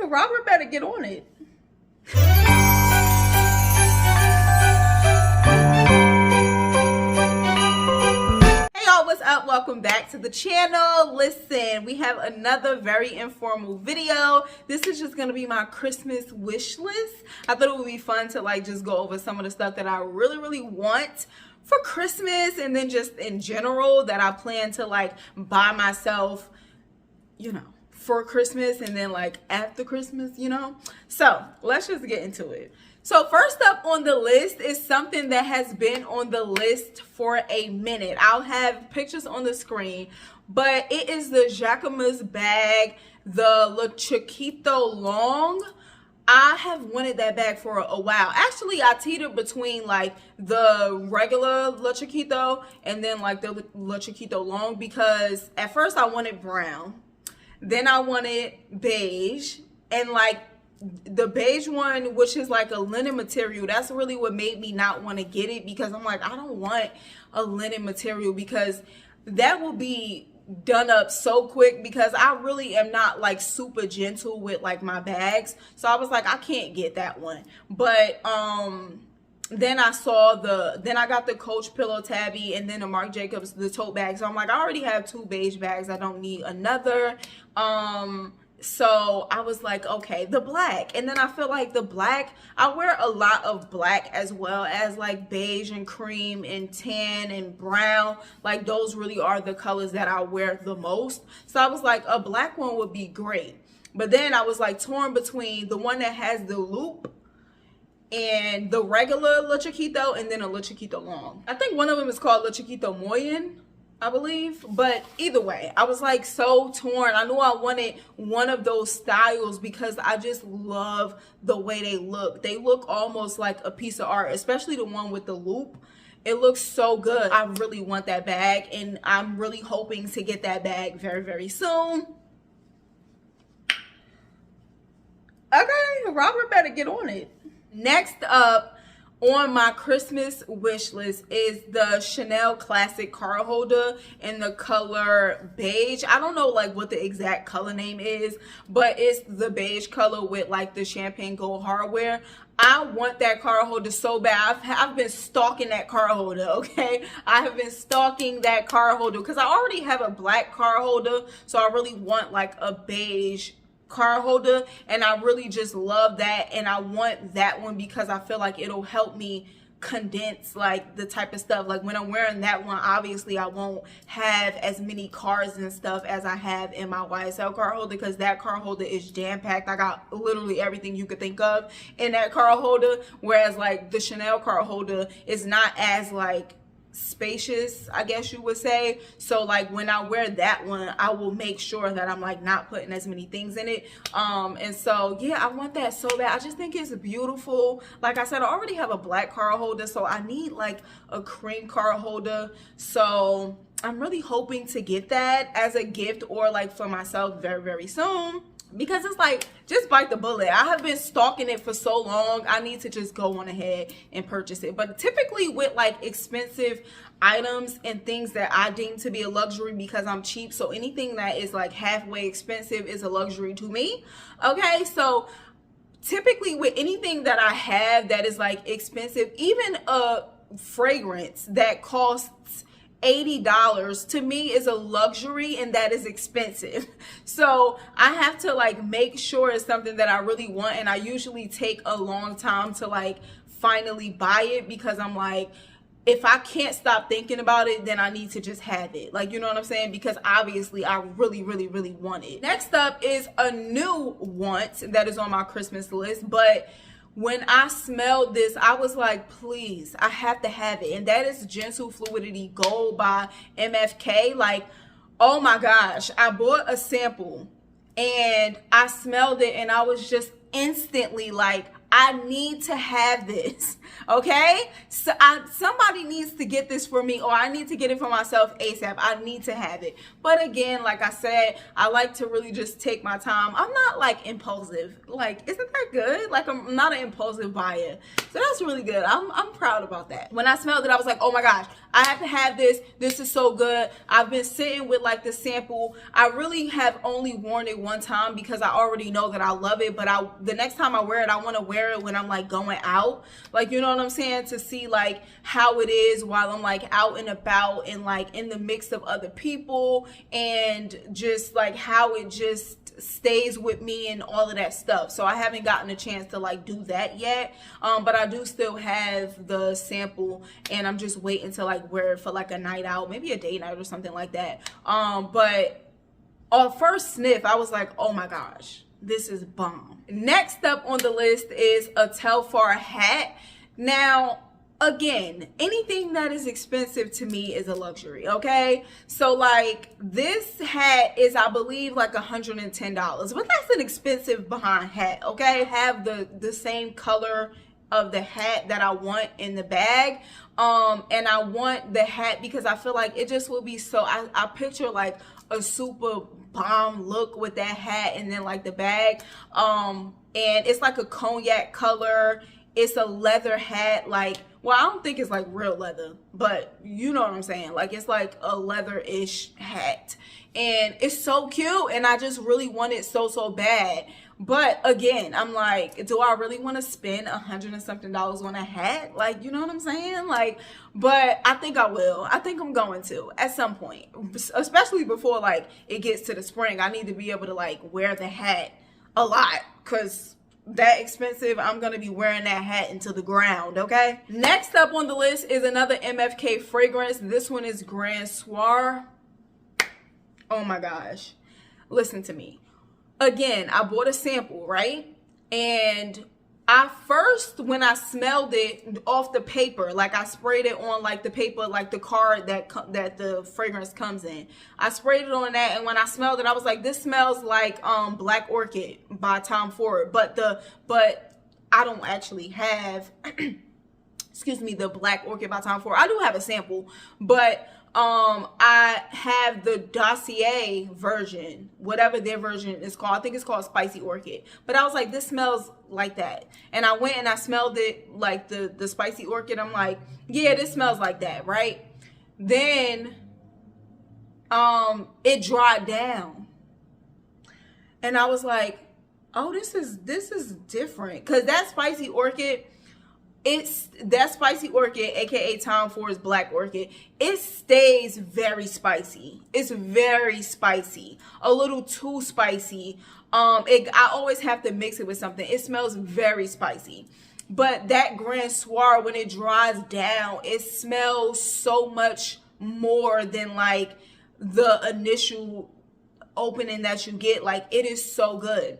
Robert better get on it. What's up? Welcome back to the channel. Listen, we have another very informal video. This is just gonna be my Christmas wish list. I thought it would be fun to like just go over some of the stuff that I really want for Christmas, and then just in general that I plan to like buy myself, you know, for Christmas, and then like after Christmas, you know. So let's just get into it. So first up on the list is something that has been on the list for a minute. I'll have pictures on the screen, but it is the Jacquemus bag, the Le Chiquito Long. I have wanted that bag for a while. Actually, I teetered between like the regular Le Chiquito and then like the Le Chiquito Long, because at first I wanted brown, then I wanted beige, and like the beige one, which is like a linen material, that's really what made me not want to get it, because I'm like, I don't want a linen material because that will be done up so quick, because I really am not like super gentle with like my bags. So I was like, I can't get that one. But then I got the Coach Pillow Tabby, and then the Marc Jacobs, the tote bag. So I'm like, I already have 2 beige bags, I don't need another. So I was like, okay, the black. And then I feel like the black, I wear a lot of black as well as like beige and cream and tan and brown. Like those really are the colors that I wear the most. So I was like, a black one would be great. But then I was like torn between the one that has the loop and the regular Le Chiquito, and then a Le Chiquito Long. I think one of them is called Le Chiquito Moyen, I believe. But either way, I was like so torn. I knew I wanted one of those styles because I just love the way they look. They look almost like a piece of art, especially the one with the loop. It looks so good. I really want that bag, and I'm really hoping to get that bag very soon. Okay, Robert better get on it. Next up on my Christmas wish list is the Chanel Classic card holder in the color beige. I don't know like what the exact color name is, but it's the beige color with like the champagne gold hardware. I want that card holder so bad. I've been stalking that card holder, okay? I have been stalking that card holder because I already have a black card holder, so I really want like a beige card holder, and I really just love that, and I want that one because I feel like it'll help me condense like the type of stuff. Like when I'm wearing that one, obviously I won't have as many cards and stuff as I have in my YSL card holder, because that card holder is jam-packed. I got literally everything you could think of in that card holder, whereas like the Chanel card holder is not as like spacious, I guess you would say. So like when I wear that one, I will make sure that I'm like not putting as many things in it. And so yeah, I want that so bad. I just think it's beautiful. Like I said, I already have a black card holder, so I need like a cream card holder. So I'm really hoping to get that as a gift or like for myself very soon, because it's like, just bite the bullet. I have been stalking it for so long. I need to just go on ahead and purchase it. But typically with like expensive items and things that I deem to be a luxury, because I'm cheap, so anything that is like halfway expensive is a luxury to me. Okay, so typically with anything that I have that is like expensive, even a fragrance that costs $80 to me is a luxury, and that is expensive. So I have to like make sure it's something that I really want, and I usually take a long time to like finally buy it, because I'm like, if I can't stop thinking about it, then I need to just have it. Like, you know what I'm saying? Because obviously I really want it. Next up is a new want that is on my Christmas list, but when I smelled this, I was like, please, I have to have it. And that is Gentle Fluidity Gold by MFK. Like, oh my gosh, I bought a sample and I smelled it, and I was just instantly like, I need to have this, okay? So somebody needs to get this for me, or I need to get it for myself ASAP. I need to have it. But again, like I said, I like to really just take my time. I'm not like impulsive. Like, isn't that good? Like, I'm not an impulsive buyer. So that's really good. I'm proud about that. When I smelled it, I was like, oh my gosh, I have to have this. This is so good. I've been sitting with like the sample. I really have only worn it one time because I already know that I love it. But the next time I wear it, I want to wear it when I'm like going out. Like, you know what I'm saying? To see like how it is while I'm like out and about and like in the mix of other people, and just like how it just stays with me and all of that stuff. So I haven't gotten a chance to like do that yet, but I do still have the sample, and I'm just waiting to like wear it for like a night out, maybe a day night or something like that. But on first sniff, I was like, oh my gosh, this is bomb. Next up on the list is a Telfar hat. Now, again, anything that is expensive to me is a luxury, okay? So like this hat is, I believe, like $110, but that's an expensive behind hat, okay? I have the same color of the hat that I want in the bag, and I want the hat because I feel like it just will be so, I picture like a super bomb look with that hat and then like the bag, and it's like a cognac color. It's a leather hat, like, well, I don't think it's like real leather, but you know what I'm saying. Like, it's like a leather-ish hat, and it's so cute, and I just really want it so bad. But again, I'm like, do I really want to spend $100 and something on a hat? Like, you know what I'm saying? Like, but I think I will. I think I'm going to at some point, especially before like it gets to the spring. I need to be able to like wear the hat a lot, because that expensive, I'm gonna be wearing that hat into the ground, okay? Next up on the list is another MFK fragrance. This one is Grand Soir. Oh my gosh, listen to me. Again, I bought a sample, right? And I first, when I smelled it off the paper, like I sprayed it on like the paper, like the card that the fragrance comes in, I sprayed it on that, and when I smelled it, I was like, this smells like Black Orchid by Tom Ford, but I don't actually have excuse me, the Black Orchid by Tom Ford. I do have a sample, but I have the Dossier version, whatever their version is called. I think it's called Spicy Orchid. But I was like, this smells like that. And I went and I smelled it like the Spicy Orchid. I'm like, yeah, this smells like that, right? Then it dried down. And I was like, oh, this is different. Because that Spicy Orchid, that Spicy Orchid, aka Tom Ford's Black Orchid, it stays very spicy. It's very spicy, a little too spicy. I always have to mix it with something. It smells very spicy. But that Grand Soir, when it dries down, it smells so much more than like the initial opening that you get. Like, it is so good.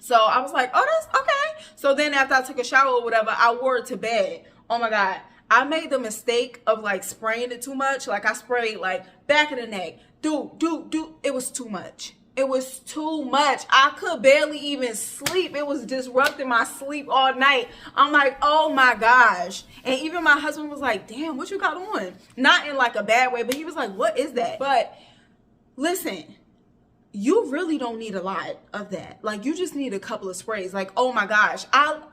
So I was like, oh, that's okay. So then after I took a shower or whatever, I wore it to bed. Oh my God. I made the mistake of like spraying it too much. Like, I sprayed like back of the neck. It was too much. It was too much. I could barely even sleep. It was disrupting my sleep all night. I'm like, oh my gosh. And even my husband was like, damn, what you got on? Not in like a bad way, but he was like, what is that? But listen, you really don't need a lot of that. Like, you just need a couple of sprays. Like, oh my gosh,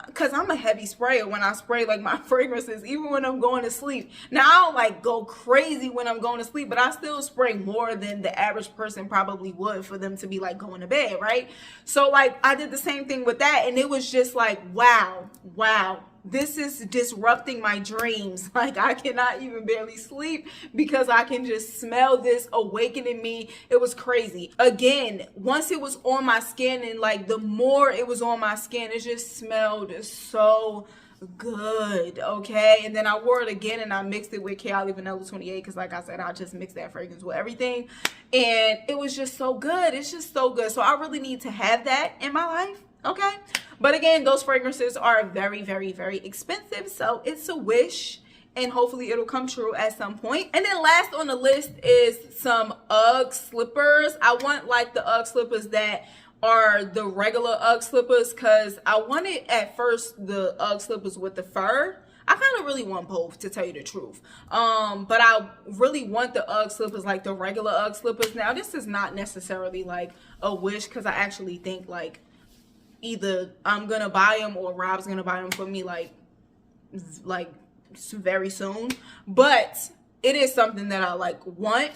because I'm a heavy sprayer when I spray like my fragrances, even when I'm going to sleep. Now, I don't like go crazy when I'm going to sleep, but I still spray more than the average person probably would for them to be like going to bed, right? So like, I did the same thing with that, and it was just like, wow, this is disrupting my dreams. Like, I cannot even barely sleep because I can just smell this awakening me. It was crazy. Again, once it was on my skin, and like the more it was on my skin, it just smelled so good, okay? And then I wore it again, and I mixed it with Kayali Vanilla 28, because like I said, I just mixed that fragrance with everything, and it was just so good. It's just so good. So I really need to have that in my life, okay? But again, those fragrances are very, very, very expensive, so it's a wish, and hopefully it'll come true at some point. And then last on the list is some UGG slippers. I want like the UGG slippers that are the regular UGG slippers, because I wanted at first the UGG slippers with the fur. I kind of really want both, to tell you the truth. But I really want the UGG slippers, like the regular UGG slippers. Now, this is not necessarily like a wish, because I actually think like either I'm gonna buy them or Rob's gonna buy them for me like very soon. But it is something that I like want.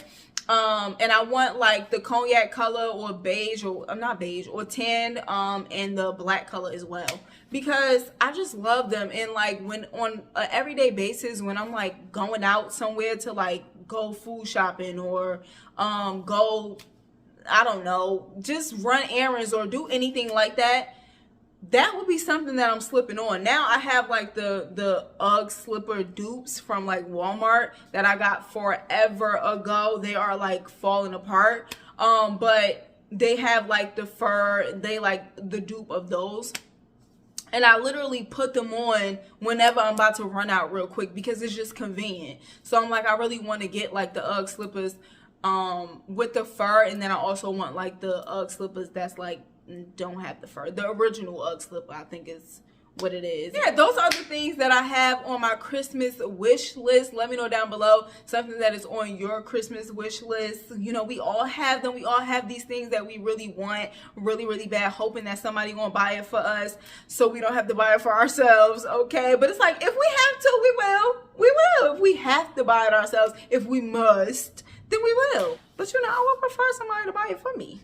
And I want like the cognac color or beige, or not beige, or tan, and the black color as well, because I just love them. And like when on an everyday basis, when I'm like going out somewhere to like go food shopping or go, I don't know, just run errands or do anything like that, that would be something that I'm slipping on. Now I have like the UGG slipper dupes from like Walmart that I got forever ago. They are like falling apart, but they have like the fur, they like the dupe of those, and I literally put them on whenever I'm about to run out real quick, because it's just convenient. So I'm like, I really want to get like the UGG slippers with the fur, and then I also want like the UGG slippers that's like don't have the fur. The original UGG slipper, I think, is what it is. Yeah, those are the things that I have on my Christmas wish list. Let me know down below something that is on your Christmas wish list. You know, we all have them. We all have these things that we really want really bad, hoping that somebody gonna buy it for us so we don't have to buy it for ourselves, okay? But it's like, if we have to, we will. If we have to buy it ourselves, if we must, then we will. But you know, I would prefer somebody to buy it for me.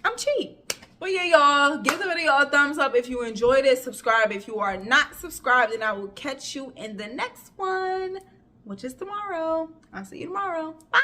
I'm cheap. But yeah, y'all, give the video a thumbs up if you enjoyed it. Subscribe if you are not subscribed, and I will catch you in the next one, which is tomorrow. I'll see you tomorrow. Bye.